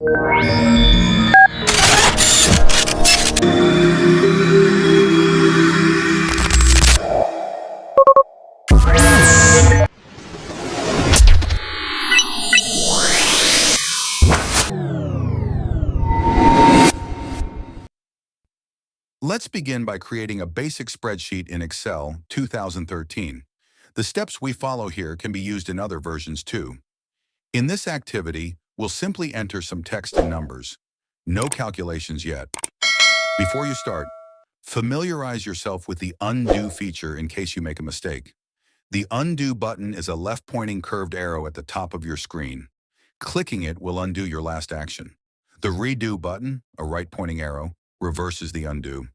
Let's begin by creating a basic spreadsheet in Excel 2013. The steps we follow here can be used in other versions too. In this activity, we'll simply enter some text and numbers. No calculations yet. Before you start, familiarize yourself with the undo feature in case you make a mistake. The undo button is a left-pointing curved arrow at the top of your screen. Clicking it will undo your last action. The redo button, a right-pointing arrow, reverses the undo.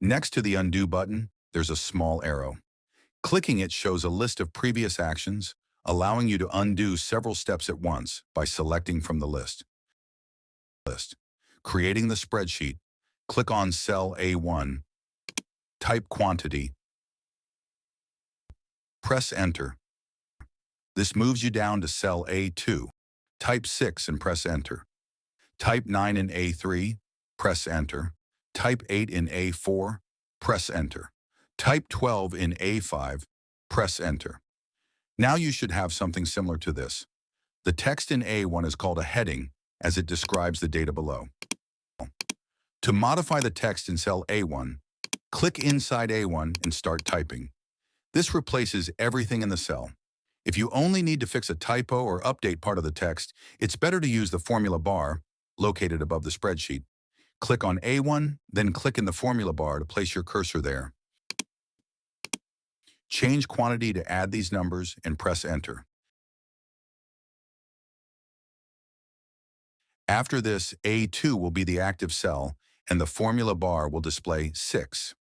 Next to the undo button, there's a small arrow. Clicking it shows a list of previous actions, allowing you to undo several steps at once by selecting from the list. Creating the spreadsheet, click on cell A1, type quantity, press enter. This moves you down to cell A2. Type 6 and press enter. Type 9 in A3, press enter. Type 8 in A4, press enter. Type 12 in A5, press enter. Now you should have something similar to this. The text in A1 is called a heading, as it describes the data below. To modify the text in cell A1, click inside A1 and start typing. This replaces everything in the cell. If you only need to fix a typo or update part of the text, it's better to use the formula bar, located above the spreadsheet. Click on A1, then click in the formula bar to place your cursor there. Change quantity to add these numbers and press enter. After this, A2 will be the active cell, and the formula bar will display 6.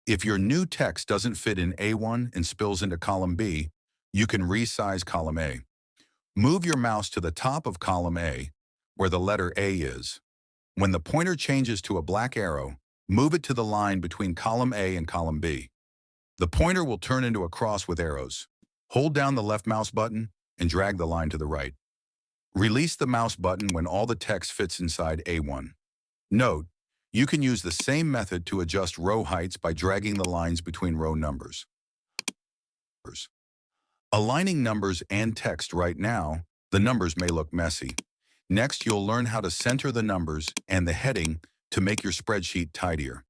If your new text doesn't fit in A1 and spills into column B, you can resize column A. Move your mouse to the top of column A, where the letter A is. When the pointer changes to a black arrow, move it to the line between column A and column B. The pointer will turn into a cross with arrows. Hold down the left mouse button and drag the line to the right. Release the mouse button when all the text fits inside A1. Note, you can use the same method to adjust row heights by dragging the lines between row numbers. Aligning numbers and text right now, the numbers may look messy. Next, you'll learn how to center the numbers and the heading to make your spreadsheet tidier.